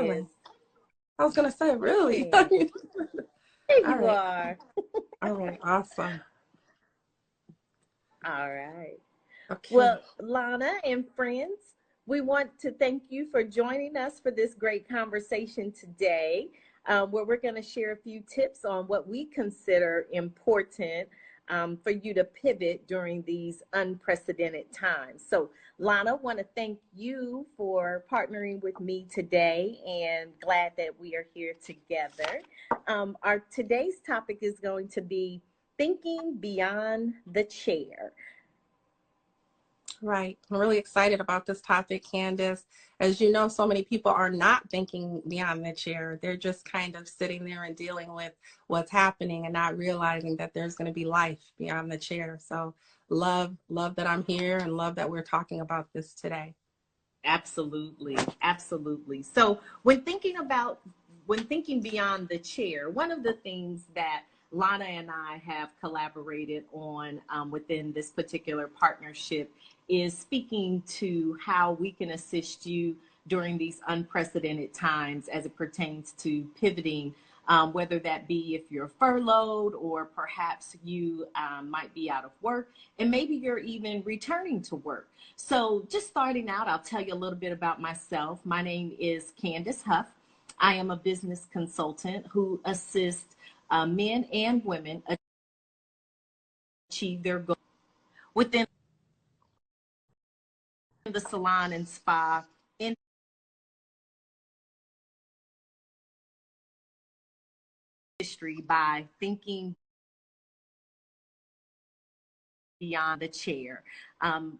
Really? is. I was going to say, really? Yeah. There All you right. are. All right. Awesome. All right. Okay. Well, Lonna and friends, we want to thank you for joining us for this great conversation today, where we're going to share a few tips on what we consider important for you to pivot during these unprecedented times. So, Lonna, want to thank you for partnering with me today, and glad that we are here together. Our today's topic is going to be thinking beyond the chair. Right. I'm really excited about this topic, Candace. As you know, so many people are not thinking beyond the chair. They're just kind of sitting there and dealing with what's happening and not realizing that there's going to be life beyond the chair. So love that I'm here and love that we're talking about this today. Absolutely, absolutely. So when thinking beyond the chair, one of the things that Lana and I have collaborated on within this particular partnership is speaking to how we can assist you during these unprecedented times as it pertains to pivoting, whether that be if you're furloughed or perhaps you might be out of work and maybe you're even returning to work. So just starting out, I'll tell you a little bit about myself. My name is Candace Huff. I am a business consultant who assists men and women achieve their goals within the salon and spa industry by thinking beyond the chair. Um,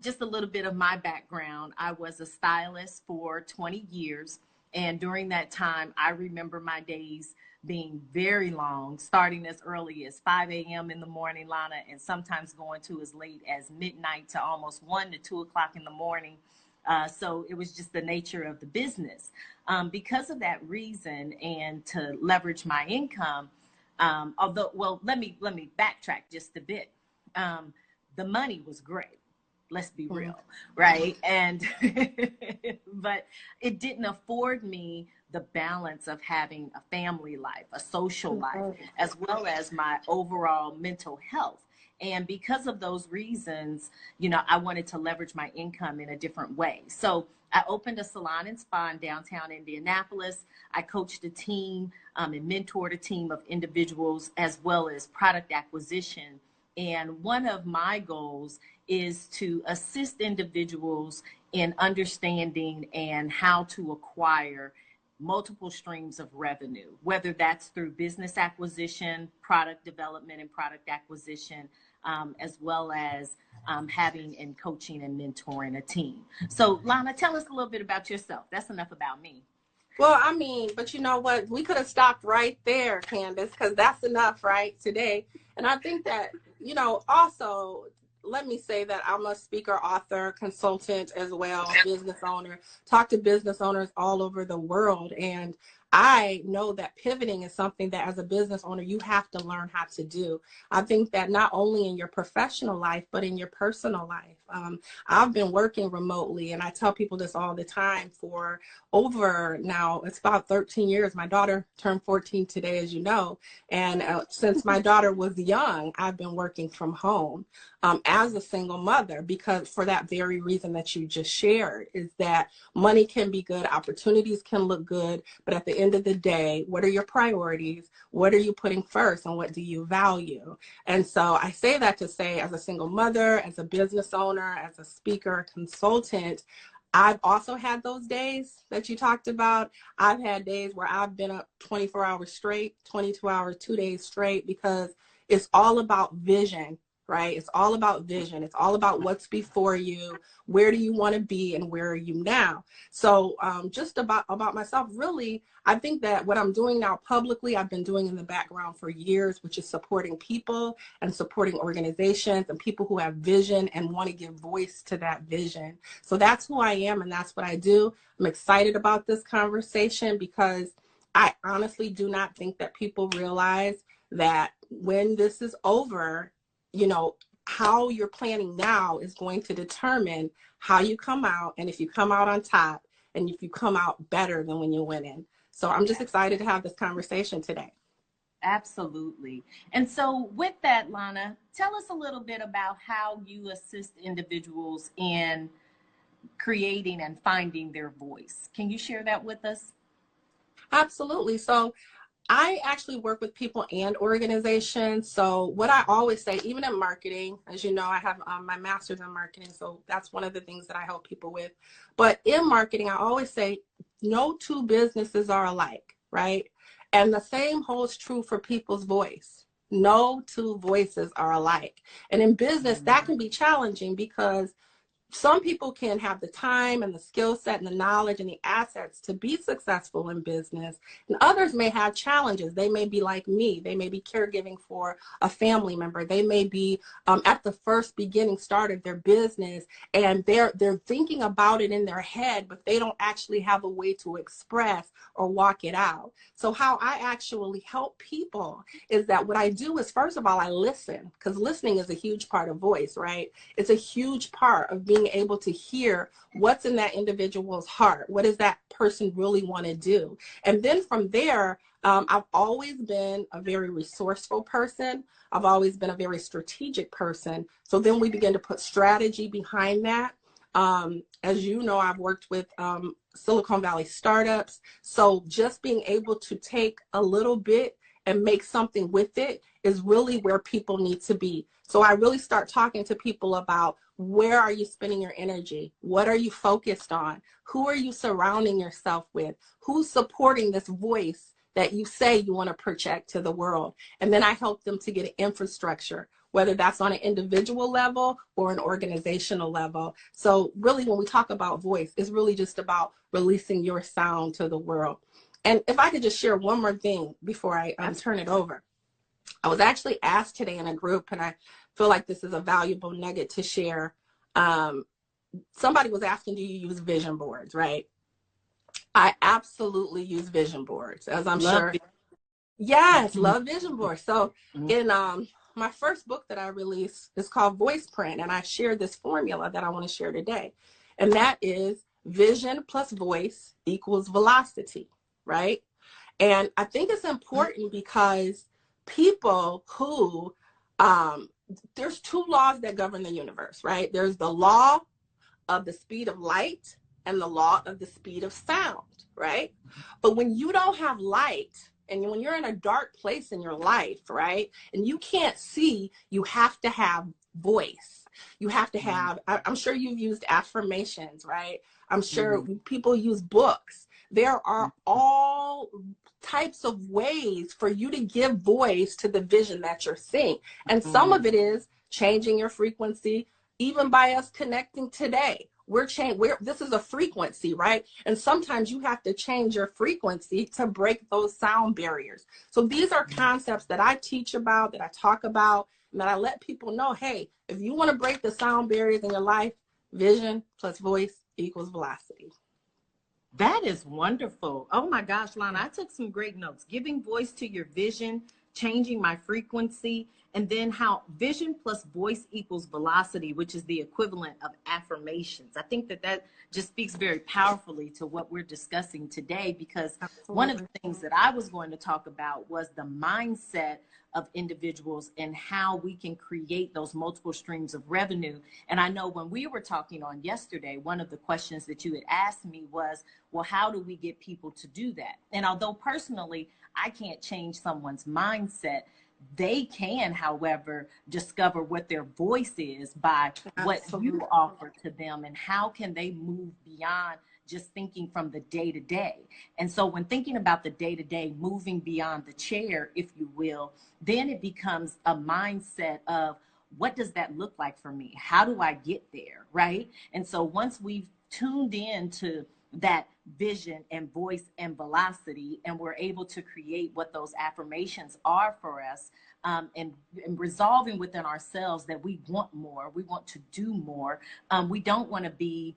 just a little bit of my background. I was a stylist for 20 years. And during that time, I remember my days being very long, starting as early as 5 a.m. in the morning, Lana, and sometimes going to as late as midnight to almost 1 to 2 o'clock in the morning. So it was just the nature of the business. Because of that reason, and to leverage my income, let me backtrack just a bit. The money was great. Let's be real, right? And but it didn't afford me the balance of having a family life, a social life, as well as my overall mental health. And because of those reasons, I wanted to leverage my income in a different way. So I opened a salon and spa in downtown Indianapolis. I coached a team and mentored a team of individuals, as well as product acquisition. And one of my goals is to assist individuals in understanding and how to acquire multiple streams of revenue, whether that's through business acquisition, product development and product acquisition, as well as having and coaching and mentoring a team. So Lana, tell us a little bit about yourself. That's enough about me. Well, I mean, but you know what? We could have stopped right there, Candace, because that's enough, right, today. And I think that, also, let me say that I'm a speaker, author, consultant as well, business owner, talk to business owners all over the world. And I know that pivoting is something that as a business owner, you have to learn how to do. I think that not only in your professional life, but in your personal life. I've been working remotely, and I tell people this all the time for over now, it's about 13 years. My daughter turned 14 today, as you know. And since my daughter was young, I've been working from home as a single mother, because for that very reason that you just shared, is that money can be good, opportunities can look good, but at the end of the day, what are your priorities? What are you putting first, and what do you value? And so I say that to say, as a single mother, as a business owner, as a speaker, consultant, I've also had those days that you talked about. I've had days where I've been up 24 hours straight, 22 hours, 2 days straight, because it's all about vision, right? It's all about vision. It's all about what's before you. Where do you want to be, and where are you now? So just about myself, really, I think that what I'm doing now publicly, I've been doing in the background for years, which is supporting people and supporting organizations and people who have vision and want to give voice to that vision. So that's who I am, and that's what I do. I'm excited about this conversation because I honestly do not think that people realize that when this is over, how you're planning now is going to determine how you come out. And if you come out on top, and if you come out better than when you went in. So I'm just excited to have this conversation today. Absolutely. And so with that, Lonna, tell us a little bit about how you assist individuals in creating and finding their voice. Can you share that with us? Absolutely. So I actually work with people and organizations. So what I always say, even in marketing, as you know, I have my master's in marketing. So that's one of the things that I help people with. But in marketing, I always say no two businesses are alike, right? And the same holds true for people's voice. No two voices are alike. And in business, that can be challenging because some people can have the time and the skill set and the knowledge and the assets to be successful in business, and others may have challenges. They may be like me. They may be caregiving for a family member. They may be at the first beginning start of their business, and they're thinking about it in their head, but they don't actually have a way to express or walk it out. So how I actually help people is that what I do is, first of all, I listen, because listening is a huge part of voice, right? It's a huge part of being able to hear what's in that individual's heart. What does that person really want to do? And then from there, I've always been a very resourceful person. I've always been a very strategic person. So then we begin to put strategy behind that. As you know, I've worked with Silicon Valley startups. So just being able to take a little bit and make something with it is really where people need to be. So I really start talking to people about, where are you spending your energy? What are you focused on? Who are you surrounding yourself with? Who's supporting this voice that you say you want to project to the world? And then I help them to get an infrastructure, whether that's on an individual level or an organizational level. So really, when we talk about voice, it's really just about releasing your sound to the world. And if I could just share one more thing before I turn it over. I was actually asked today in a group, and I feel like this is a valuable nugget to share. Somebody was asking, do you use vision boards, right? I absolutely use vision boards, as I'm sure. Yes, love vision boards. So in my first book that I released is called Voice Print, and I share this formula that I want to share today. And that is vision plus voice equals velocity, right? And I think it's important because people who, there's two laws that govern the universe, right? There's the law of the speed of light and the law of the speed of sound, right? But when you don't have light, and when you're in a dark place in your life, right, and you can't see, you have to have voice. You have to have, I'm sure you've used affirmations, right? I'm sure people use books. There are all types of ways for you to give voice to the vision that you're seeing. And some of it is changing your frequency, even by us connecting today. This is a frequency, right? And sometimes you have to change your frequency to break those sound barriers. So these are concepts that I teach about, that I talk about, and that I let people know, hey, if you want to break the sound barriers in your life, vision plus voice equals velocity. That is wonderful. Oh my gosh, Lonna, I took some great notes. Giving voice to your vision, changing my frequency, and then how vision plus voice equals velocity, which is the equivalent of affirmations. I think that just speaks very powerfully to what we're discussing today, because one of the things that I was going to talk about was the mindset of individuals and how we can create those multiple streams of revenue. And I know when we were talking on yesterday, one of the questions that you had asked me was, well, how do we get people to do that? And although personally, I can't change someone's mindset, they can, however, discover what their voice is by what you offer to them, and how can they move beyond just thinking from the day to day. And so when thinking about the day to day, moving beyond the chair, if you will, then it becomes a mindset of, what does that look like for me? How do I get there, right? And so once we've tuned in to that vision and voice and velocity, and we're able to create what those affirmations are for us, and resolving within ourselves that we want more, we want to do more. We don't want to be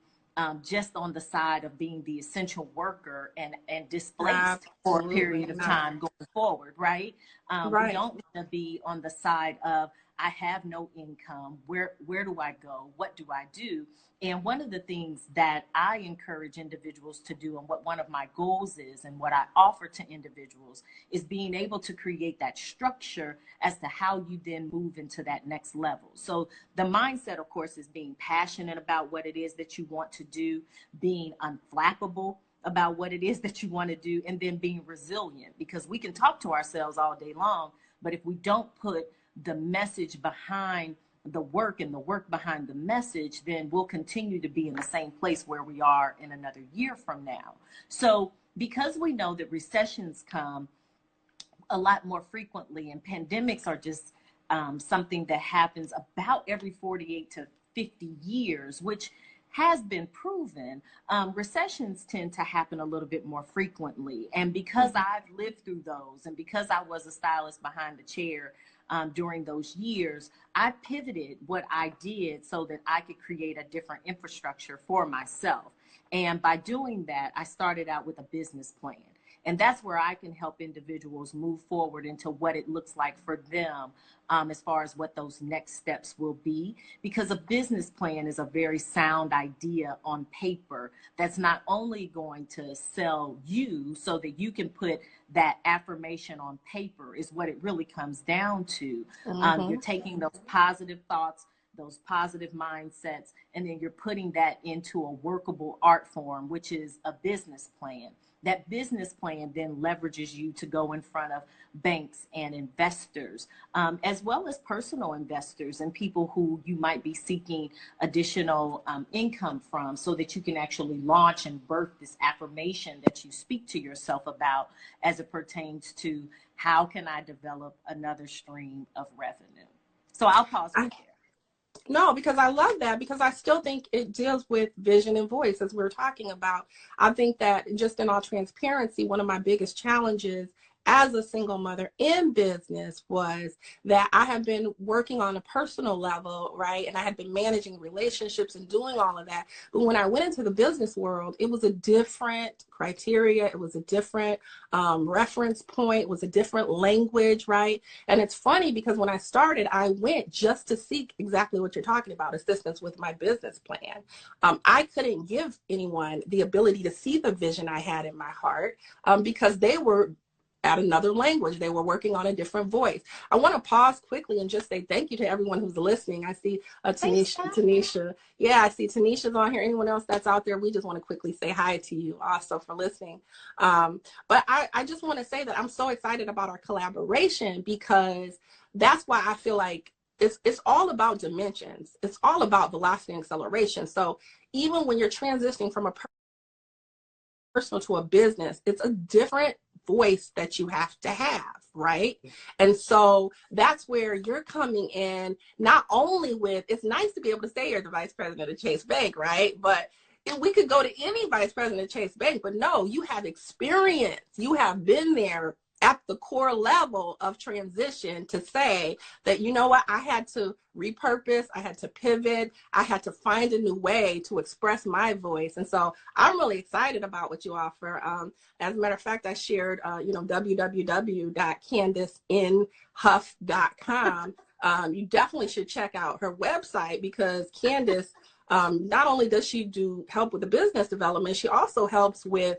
just on the side of being the essential worker and displaced for a period of time going forward, right? We don't want to be on the side of, I have no income. Where do I go? What do I do? And one of the things that I encourage individuals to do, and what one of my goals is, and what I offer to individuals, is being able to create that structure as to how you then move into that next level. So the mindset, of course, is being passionate about what it is that you want to do, being unflappable about what it is that you want to do, and then being resilient, because we can talk to ourselves all day long, but if we don't put the message behind the work and the work behind the message, then we'll continue to be in the same place where we are in another year from now. So because we know that recessions come a lot more frequently, and pandemics are just something that happens about every 48 to 50 years, which has been proven, recessions tend to happen a little bit more frequently. And because I've lived through those, and because I was a stylist behind the chair during those years, I pivoted what I did so that I could create a different infrastructure for myself. And by doing that, I started out with a business plan. And that's where I can help individuals move forward into what it looks like for them, as far as what those next steps will be. Because a business plan is a very sound idea on paper that's not only going to sell you so that you can put that affirmation on paper, is what it really comes down to. You're taking those positive thoughts, those positive mindsets, and then you're putting that into a workable art form, which is a business plan. That business plan then leverages you to go in front of banks and investors, as well as personal investors and people who you might be seeking additional income from, so that you can actually launch and birth this affirmation that you speak to yourself about as it pertains to how can I develop another stream of revenue. So I'll pause right there. No, because I love that, because I still think it deals with vision and voice, as we're talking about. I think that, just in all transparency, one of my biggest challenges as a single mother in business was that I have been working on a personal level, right? And I had been managing relationships and doing all of that. But when I went into the business world, it was a different criteria. It was a different reference point. It was a different language, right? And it's funny because when I started, I went just to seek exactly what you're talking about, assistance with my business plan. I couldn't give anyone the ability to see the vision I had in my heart because they were at another language. They were working on a different voice. I want to pause quickly and just say thank you to everyone who's listening. I see Tanisha. Yeah, I see Tanisha's on here. Anyone else that's out there, we just want to quickly say hi to you also for listening. But I just want to say that I'm so excited about our collaboration, because that's why I feel like it's all about dimensions. It's all about velocity and acceleration. So even when you're transitioning from a personal to a business, it's a different voice that you have to have, right? And so that's where you're coming in, not only with, it's nice to be able to say you're the vice president of Chase Bank, right? But we could go to any vice president of Chase Bank, but no, you have experience. You have been there at the core level of transition to say that, you know what, I had to repurpose, I had to pivot, I had to find a new way to express my voice. And so I'm really excited about what you offer. As a matter of fact, I shared, www.candacenhuff.com. You definitely should check out her website, because Candace, not only does she do help with the business development, she also helps with,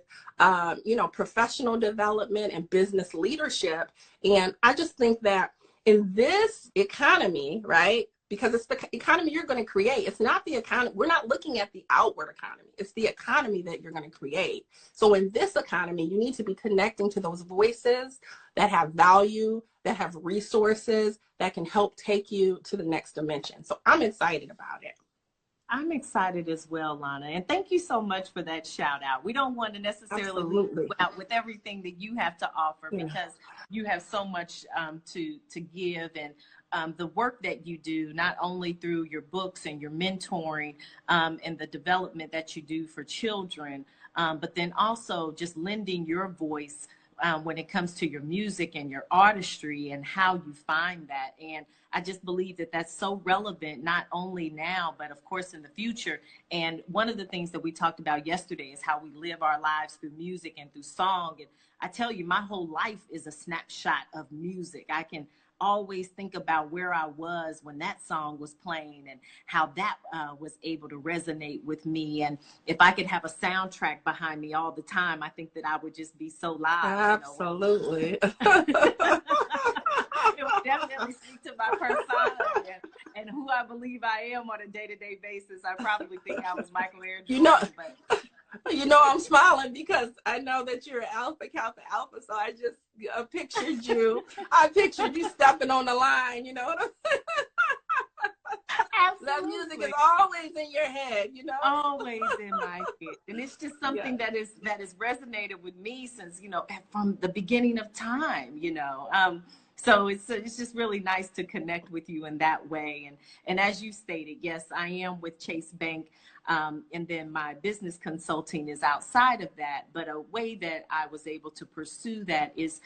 professional development and business leadership. And I just think that in this economy, right, because it's the economy you're going to create. It's not the economy. We're not looking at the outward economy. It's the economy that you're going to create. So in this economy, you need to be connecting to those voices that have value, that have resources, that can help take you to the next dimension. So I'm excited about it. I'm excited as well, Lonna, and thank you so much for that shout out. We don't want to necessarily leave out with everything that you have to offer, because you have so much to give, and the work that you do, not only through your books and your mentoring and the development that you do for children, but then also just lending your voice when it comes to your music and your artistry and how you find that. And I just believe that that's so relevant, not only now, but of course in the future. And one of the things that we talked about yesterday is how we live our lives through music and through song. And I tell you, my whole life is a snapshot of music. I always think about where I was when that song was playing and how that was able to resonate with me. And if I could have a soundtrack behind me all the time, I think that I would just be so live. Absolutely. It would definitely speak to my persona and who I believe I am on a day-to-day basis. I probably think I was Michael Air Jordan, I'm smiling because I know that you're Alpha Kappa Alpha, so I just pictured you. I pictured you stepping on the line, you know what I'm saying? Absolutely. That music is always in your head, you know? Always in my head. And it's just something that has resonated with me since, from the beginning of time, So it's just really nice to connect with you in that way. And as you stated, yes, I am with Chase Bank. And then my business consulting is outside of that. But a way that I was able to pursue that is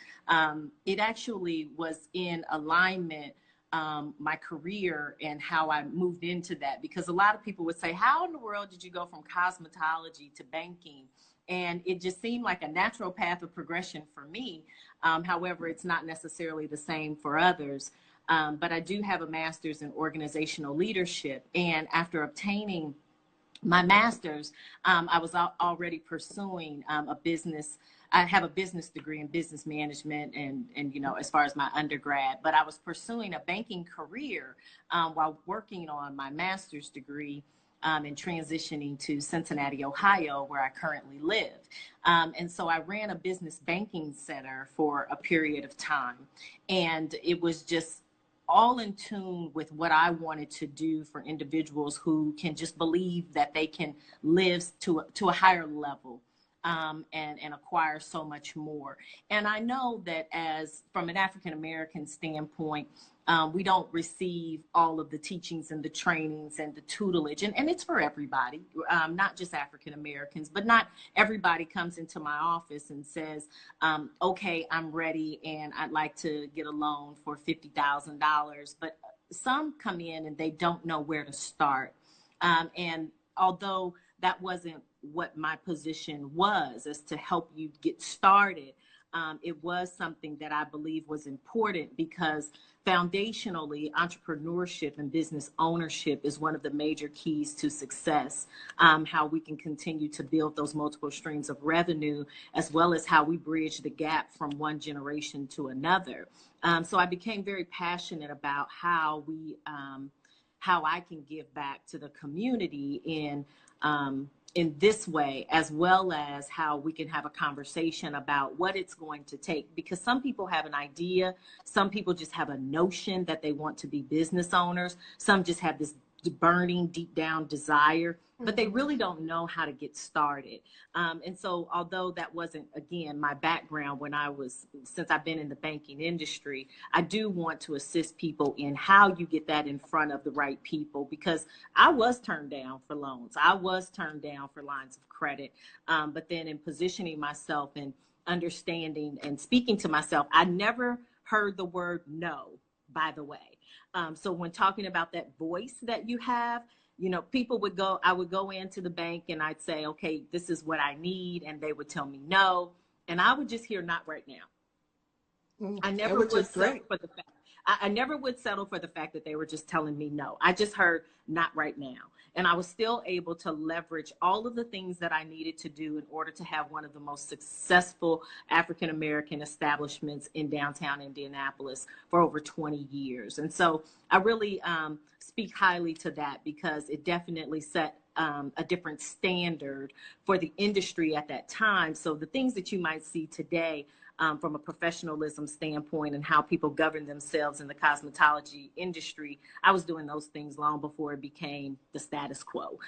it actually was in alignment, my career and how I moved into that. Because a lot of people would say, how in the world did you go from cosmetology to banking? And it just seemed like a natural path of progression for me. However, it's not necessarily the same for others. But I do have a master's in organizational leadership. And after obtaining my master's, I was already pursuing a business. I have a business degree in business management and as far as my undergrad, but I was pursuing a banking career while working on my master's degree and transitioning to Cincinnati, Ohio, where I currently live. And so I ran a business banking center for a period of time. And it was just all in tune with what I wanted to do for individuals who can just believe that they can live to a higher level. And acquire so much more. And I know that from an African-American standpoint, we don't receive all of the teachings and the trainings and the tutelage. And it's for everybody, not just African-Americans, but not everybody comes into my office and says, okay, I'm ready and I'd like to get a loan for $50,000. But some come in and they don't know where to start. And although that wasn't what my position was, as to help you get started, it was something that I believe was important because foundationally, entrepreneurship and business ownership is one of the major keys to success. How we can continue to build those multiple streams of revenue, as well as how we bridge the gap from one generation to another. So I became very passionate about how I can give back to the community in this way, as well as how we can have a conversation about what it's going to take. Because some people have an idea, some people just have a notion that they want to be business owners, some just have this burning deep down desire, but they really don't know how to get started. And so although that wasn't, again, my background since I've been in the banking industry, I do want to assist people in how you get that in front of the right people, because I was turned down for loans. I was turned down for lines of credit. But then in positioning myself and understanding and speaking to myself, I never heard the word no, by the way. So when talking about that voice that you have, I would go into the bank and I'd say, okay, this is what I need. And they would tell me no. And I would just hear not right now. I never would settle for the fact. I never would settle for the fact that they were just telling me no. I just heard not right now. And I was still able to leverage all of the things that I needed to do in order to have one of the most successful African-American establishments in downtown Indianapolis for over 20 years. And so I really speak highly to that, because it definitely set a different standard for the industry at that time. So the things that you might see today from a professionalism standpoint and how people govern themselves in the cosmetology industry, I was doing those things long before it became the status quo,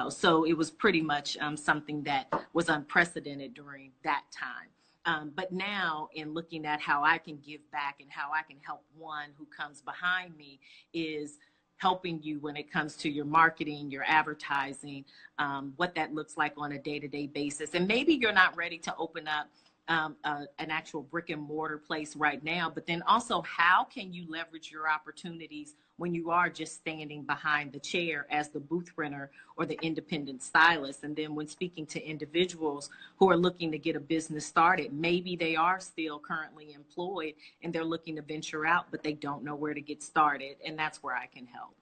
so it was pretty much something that was unprecedented during that time. But now, in looking at how I can give back and how I can help one who comes behind me, is helping you when it comes to your marketing, your advertising, what that looks like on a day-to-day basis. And maybe you're not ready to open up an actual brick and mortar place right now, but then also how can you leverage your opportunities when you are just standing behind the chair as the booth renter or the independent stylist? And then when speaking to individuals who are looking to get a business started, maybe they are still currently employed and they're looking to venture out, but they don't know where to get started. And that's where I can help.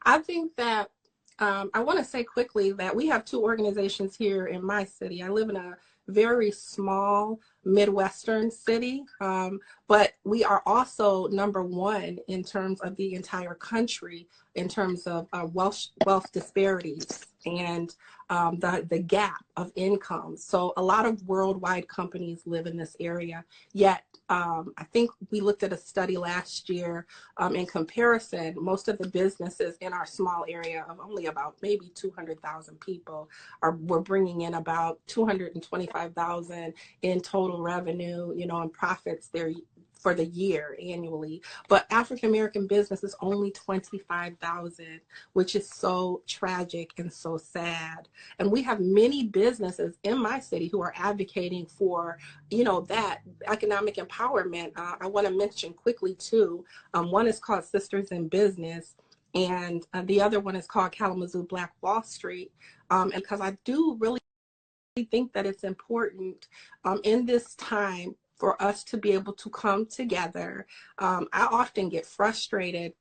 I think that I want to say quickly that we have two organizations here in my city. I live in a very small Midwestern city, but we are also #1 in terms of the entire country in terms of wealth disparities and the gap of income. So a lot of worldwide companies live in this area, yet I think we looked at a study last year in comparison, most of the businesses in our small area of only about maybe 200,000 people were bringing in about 225,000 in total revenue, and profits there for the year annually. But African-American business is only 25,000, which is so tragic and so sad. And we have many businesses in my city who are advocating for, that economic empowerment. I want to mention quickly too, one is called Sisters in Business, and the other one is called Kalamazoo Black Wall Street. And because I do really think that it's important in this time for us to be able to come together. I often get frustrated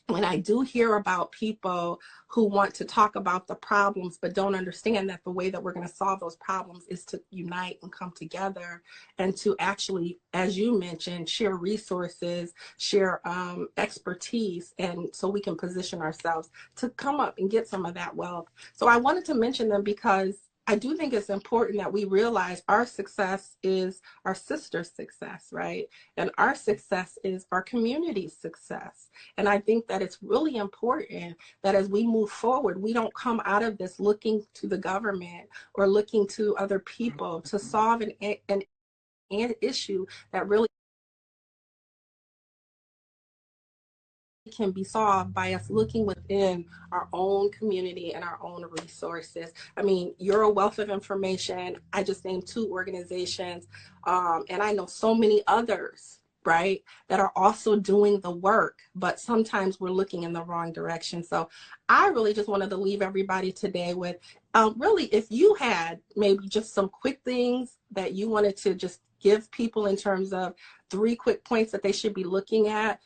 when I do hear about people who want to talk about the problems but don't understand that the way that we're going to solve those problems is to unite and come together and to actually, as you mentioned, share resources, share expertise, and so we can position ourselves to come up and get some of that wealth. So I wanted to mention them because I do think it's important that we realize our success is our sister's success, right? And our success is our community's success. And I think that it's really important that as we move forward, we don't come out of this looking to the government or looking to other people to solve an issue that really can be solved by us looking within our own community and our own resources. I mean, you're a wealth of information. I just named 2 organizations, and I know so many others, right, that are also doing the work, but sometimes we're looking in the wrong direction. So I really just wanted to leave everybody today with, really, if you had maybe just some quick things that you wanted to just give people in terms of 3 quick points that they should be looking at,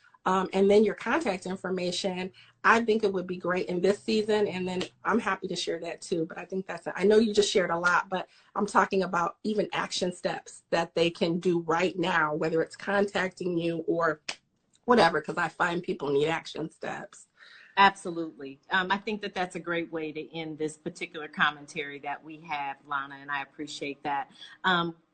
and then your contact information, I think it would be great in this season. And then I'm happy to share that too. But I think I know you just shared a lot, but I'm talking about even action steps that they can do right now, whether it's contacting you or whatever, because I find people need action steps. Absolutely. I think that that's a great way to end this particular commentary that we have, Lonna, and I appreciate that.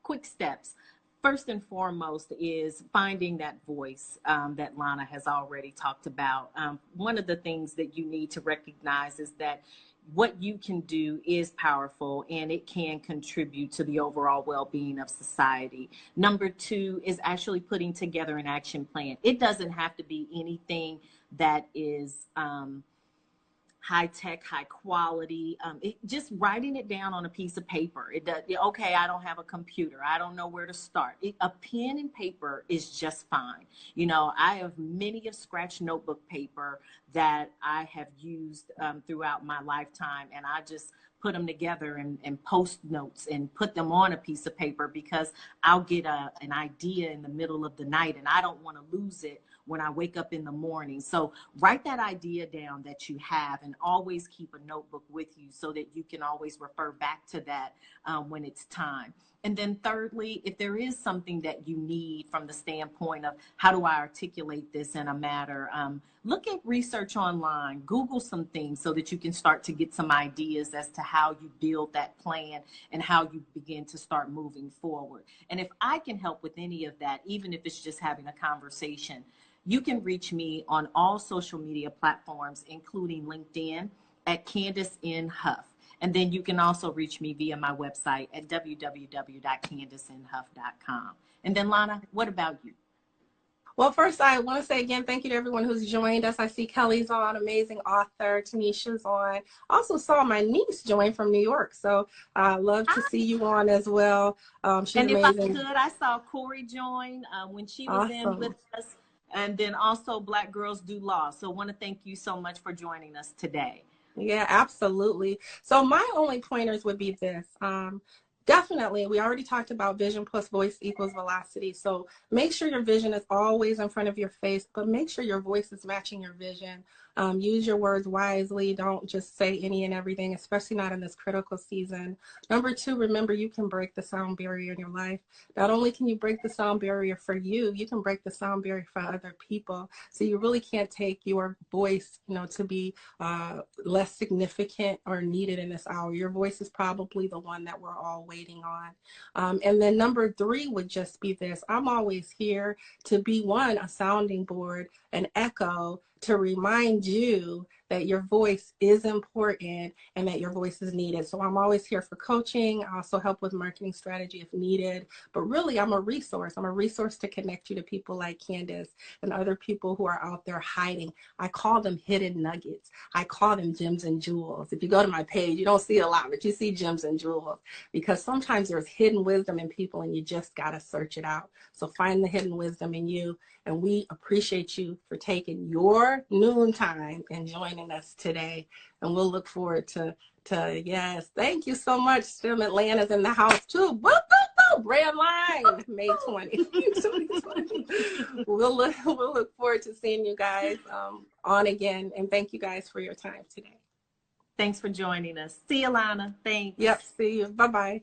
Quick steps. First and foremost is finding that voice that Lonna has already talked about. One of the things that you need to recognize is that what you can do is powerful and it can contribute to the overall well-being of society. Number 2 is actually putting together an action plan. It doesn't have to be anything that is high tech, high quality, just writing it down on a piece of paper. Okay, I don't have a computer. I don't know where to start. A pen and paper is just fine. I have many of scratch notebook paper that I have used throughout my lifetime, and I just put them together and post notes and put them on a piece of paper because I'll get an idea in the middle of the night and I don't want to lose it when I wake up in the morning. So write that idea down that you have and always keep a notebook with you so that you can always refer back to that when it's time. And then thirdly, if there is something that you need from the standpoint of how do I articulate this in a matter, look at research online, Google some things so that you can start to get some ideas as to how you build that plan and how you begin to start moving forward. And if I can help with any of that, even if it's just having a conversation, you can reach me on all social media platforms, including LinkedIn at Candace N. Huff. And then you can also reach me via my website at www.candacenhuff.com. And then Lonna, what about you? Well, first, I want to say again, thank you to everyone who's joined us. I see Kelly's on, amazing author. Tanisha's on. Also saw my niece join from New York. So I love to see you on as well. She's And if I amazing. could, I saw Corey join when she was in with Awesome. us. And then also Black Girls Do Law. So I want to thank you so much for joining us today. Yeah, absolutely. So my only pointers would be this. Definitely, we already talked about vision plus voice equals velocity. So make sure your vision is always in front of your face, but make sure your voice is matching your vision. Use your words wisely. Don't just say any and everything, especially not in this critical season. Number two, remember you can break the sound barrier in your life. Not only can you break the sound barrier for you, you can break the sound barrier for other people. So you really can't take your voice, to be less significant or needed in this hour. Your voice is probably the one that we're all waiting on. And then number three would just be this. I'm always here to be one, a sounding board, an echo to remind you that your voice is important and that your voice is needed. So I'm always here for coaching. I also help with marketing strategy if needed. But really, I'm a resource. I'm a resource to connect you to people like Candace and other people who are out there hiding. I call them hidden nuggets. I call them gems and jewels. If you go to my page, you don't see a lot, but you see gems and jewels because sometimes there's hidden wisdom in people and you just got to search it out. So find the hidden wisdom in you. And we appreciate you for taking your noon time and joining us today. And we'll look forward to yes. Thank you so much. STEM Atlanta's in the house too. Woo, woo, woo. Brand line, May 20th. We'll look forward to seeing you guys on again. And thank you guys for your time today. Thanks for joining us. See you, Lonna. Thanks. Yep. See you. Bye-bye.